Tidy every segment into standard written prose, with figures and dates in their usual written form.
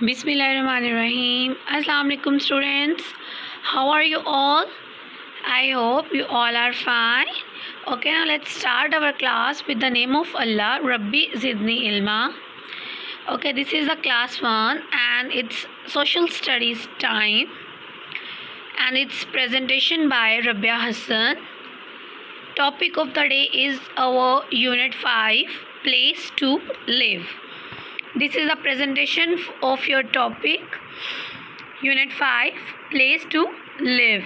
Bismillahirrahmanirrahim. Assalamu alaikum students. How are you all? I hope you all are fine. Okay, now let's start our class with the name of Allah, Rabbi Zidni Ilma. Okay, this is the class 1 and it's social studies time and it's presentation by Rabia Hassan. Topic of the day is our unit 5, place to live. This is a presentation of your topic, Unit 5, Place to Live.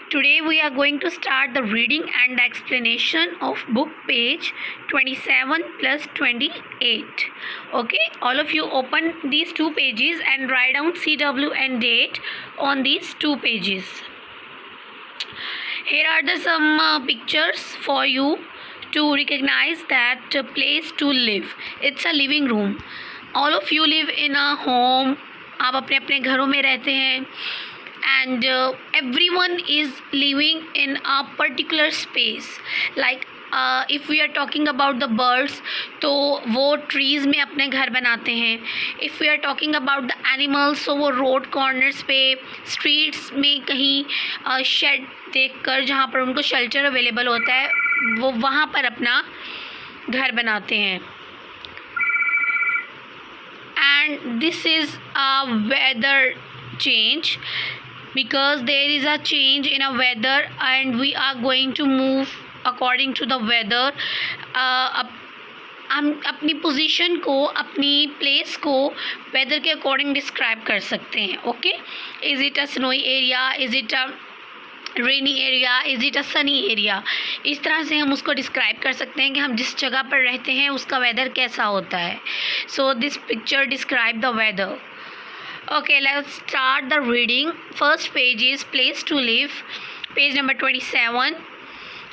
Today we are going to start the reading and the explanation of book page 27 plus 28. Okay, all of you open these two pages and write down CW and date on these two pages. Here are some pictures for you to recognize that place to live. It's a living room. All of you live in a home. आप अपने अपने घरों में रहते हैं and everyone is living in a particular space. Like if we are talking about the birds, तो वो trees में अपने घर बनाते हैं. If we are talking about the animals, तो वो road corners पे, streets में कहीं shed देखकर जहाँ पर उनको shelter available होता है, वो वहाँ पर अपना घर बनाते हैं. And this is a weather change because there is a change in a weather and we are going to move according to the weather. हम अपनी पोजीशन को, अपनी प्लेस को वेदर के अकॉर्डिंग डिस्क्राइब कर सकते हैं. Okay, is it a snowy area, is it a rainy area, is it a Sunny area. इस तरह से हम उसको डिस्क्राइब कर सकते हैं कि हम जिस जगह पर रहते हैं उसका वेदर कैसा होता है. So this picture describe the weather. Okay, let's start the reading. First page is Place to Live, page number 27.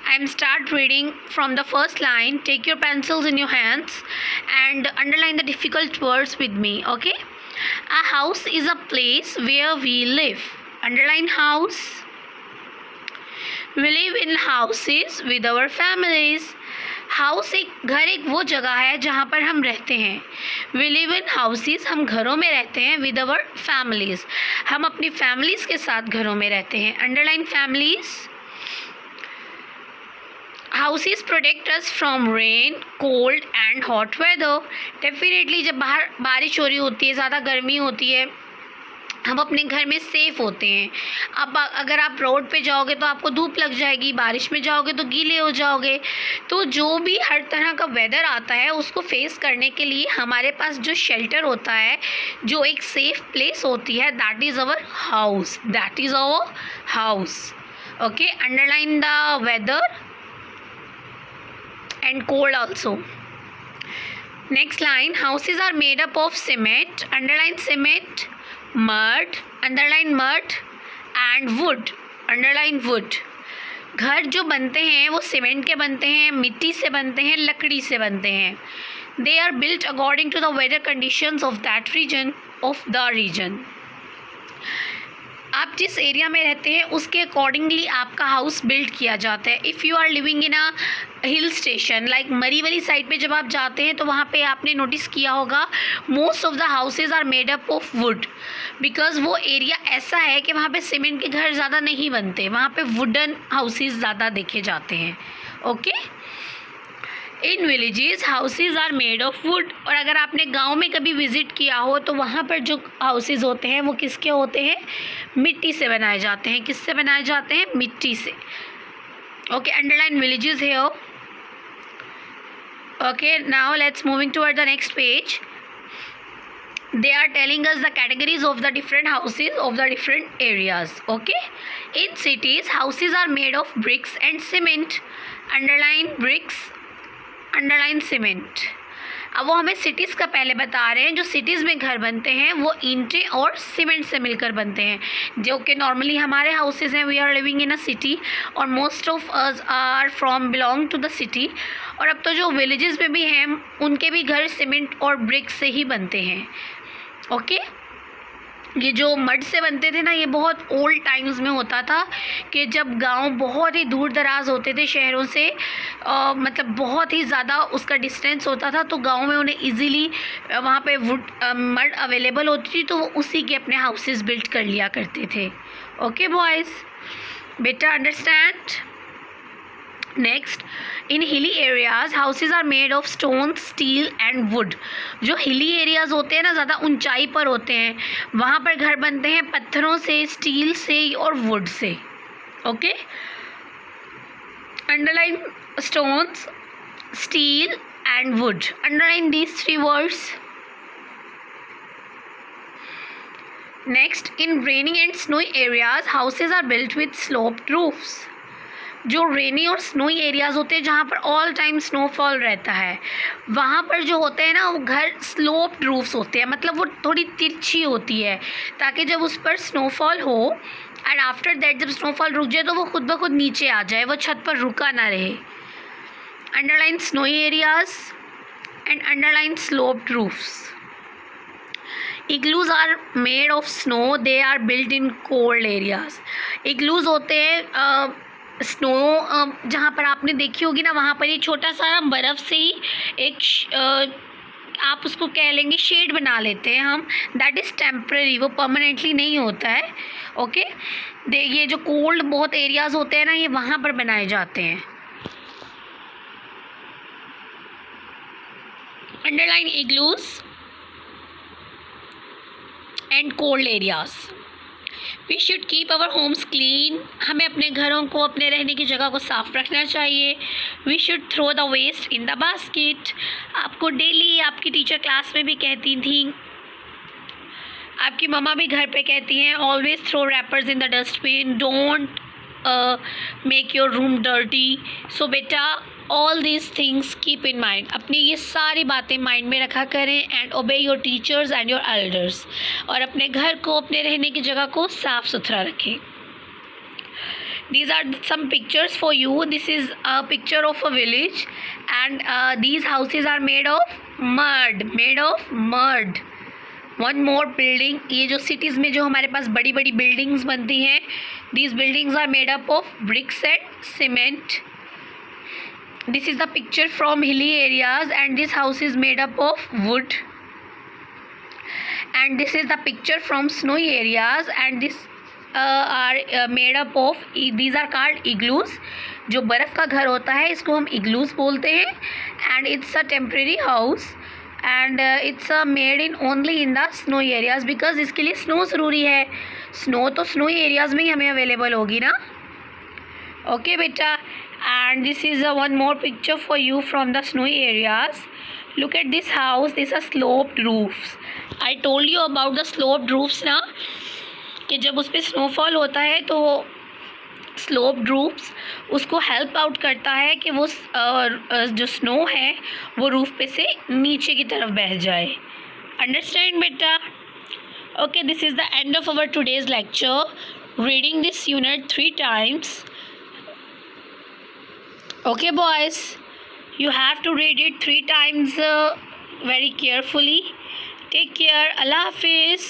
I'm start reading from the first line. Take your pencils in your hands and underline the difficult words with me, okay? A house is a place where we live. Underline house. We live in houses with our families. House एक घर, एक वो जगह है जहाँ पर हम रहते हैं. वी लिव इन हाउसेस, हम घरों में रहते हैं. विद अवर फैमिलीज़, हम अपनी फैमिलीज़ के साथ घरों में रहते हैं. Underline families. Houses protect us from rain, cold and hot weather. Definitely जब बाहर बारिश हो रही होती है, ज़्यादा गर्मी होती है, हम अपने घर में सेफ़ होते हैं. अब अगर आप रोड पे जाओगे तो आपको धूप लग जाएगी, बारिश में जाओगे तो गीले हो जाओगे. तो जो भी हर तरह का वेदर आता है उसको फेस करने के लिए हमारे पास जो शेल्टर होता है, जो एक सेफ़ प्लेस होती है, that is our house. That is our house. Okay, underline the weather and cold also. Next line, houses are made up of cement. Underline cement. Mud, underline mud and wood. Underline wood. घर जो बनते हैं वो cement के बनते हैं, मिट्टी से बनते हैं, लकड़ी से बनते हैं. They are built according to the weather conditions of that region, of the region. आप जिस एरिया में रहते हैं उसके अकॉर्डिंगली आपका हाउस बिल्ड किया जाता है. If you are living in a hill station like Murree वाली साइड पे जब आप जाते हैं तो वहाँ पे आपने नोटिस किया होगा most of the houses are made up of wood, because वो एरिया ऐसा है कि वहाँ पे सीमेंट के घर ज़्यादा नहीं बनते, वहाँ पे वुडन हाउसेज ज़्यादा देखे जाते हैं. Okay, in villages houses are made of wood. और अगर आपने गांव में कभी विज़िट किया हो तो वहाँ पर जो हाउसेज होते हैं वो किसके होते हैं? मिट्टी से बनाए जाते हैं. किससे बनाए जाते हैं? मिट्टी से. Okay, underline villages here. Okay, now let's moving toward the next page. They are telling us the categories of the different houses of the different areas. Okay, in cities houses are made of bricks and cement. Underline bricks, underline cement. अब वो हमें cities का पहले बता रहे हैं. जो cities में घर बनते हैं वो ईंटें और सीमेंट से मिलकर बनते हैं, जो कि नॉर्मली हमारे हाउसेज हैं. We are living in a city और most of us are from belong to the city. और अब तो जो विलेजेस में भी हैं उनके भी घर सीमेंट और ब्रिक से ही बनते हैं. ओके, ये जो मड से बनते थे ना, ये बहुत ओल्ड टाइम्स में होता था कि जब गांव बहुत ही दूर दराज होते थे शहरों से, मतलब बहुत ही ज़्यादा उसका डिस्टेंस होता था, तो गांव में उन्हें इजीली वहाँ पे वुड मड अवेलेबल होती थी, तो वो उसी के अपने हाउसेस बिल्ड कर लिया करते थे. ओके बॉयज़, बेटा understand. Next, in hilly areas houses are made of stone, steel and wood. जो हिली एरियाज होते हैं ना, ज़्यादा ऊंचाई पर होते हैं, वहाँ पर घर बनते हैं पत्थरों से, स्टील से और वुड से. Okay, underline stones, steel and wood. Underline these 3 words. Next, in raining and snowy areas houses are built with sloped roofs. जो रेनी और स्नोई एरियाज़ होते हैं जहाँ पर ऑल टाइम स्नोफॉल रहता है, वहाँ पर जो होते हैं ना, वो घर स्लोप्ड रूफ्स होते हैं, मतलब वो थोड़ी तिरछी होती है, ताकि जब उस पर स्नोफॉल हो एंड आफ्टर दैट जब स्नोफॉल रुक जाए तो वो खुद ब खुद नीचे आ जाए, वो छत पर रुका ना रहे. Underline snowy areas and underline sloped roofs. Igloos are made of snow, they are built in cold areas. Igloos होते हैं स्नो, जहाँ पर आपने देखी होगी ना, वहाँ पर ये छोटा सा बर्फ़ से ही एक आप उसको कह लेंगे शेड बना लेते हैं हम. दैट इज़ टेम्परेरी, वो परमानेंटली नहीं होता है. ओके, ये जो कोल्ड बहुत एरियाज़ होते हैं ना, ये वहाँ पर बनाए जाते हैं. Underline igloos and cold areas. We should keep our homes clean. हमें अपने घरों को, अपने रहने की जगह को साफ़ रखना चाहिए. We should throw the waste in the basket. आपको डेली आपकी टीचर क्लास में भी कहती थी, आपकी मम्मा भी घर पे कहती हैं, always throw wrappers in the dustbin, don't make your room dirty. So बेटा, all these things keep in mind. अपनी ये सारी बातें माइंड में रखा करें एंड ओबे your teachers and your elders. और अपने घर को, अपने रहने की जगह को साफ़ सुथरा रखें. These are some pictures for you. This is a picture of a village and these houses are made of mud. One more building. ये जो cities में जो हमारे पास बड़ी बड़ी buildings बनती हैं, these buildings are made up of bricks and cement. This is the picture from hilly areas and this house is made up of wood. And this is the picture from snowy areas and this are made up of, these are called igloos. जो बर्फ़ का घर होता है इसको हम igloos बोलते हैं. And it's a temporary house and it's made in only in the snowy areas because इसके लिए snow ज़रूरी है. Snow तो snowy areas में ही हमें available होगी ना. Okay बेटा, and this is one more picture for you from the snowy areas. Look at this house. These are sloped roofs. I told you about the sloped roofs ना, कि जब उस पर स्नोफॉल होता है तो स्लोप्ड रूफ्स उसको हेल्प आउट करता है कि वो जो स्नो है वो रूफ पे से नीचे की तरफ बह जाए. अंडरस्टैंड बेटा? Okay, this is the end of our today's lecture. Reading this unit 3 times. Okay boys, you have to read it 3 times very carefully. Take care. Allah Hafiz.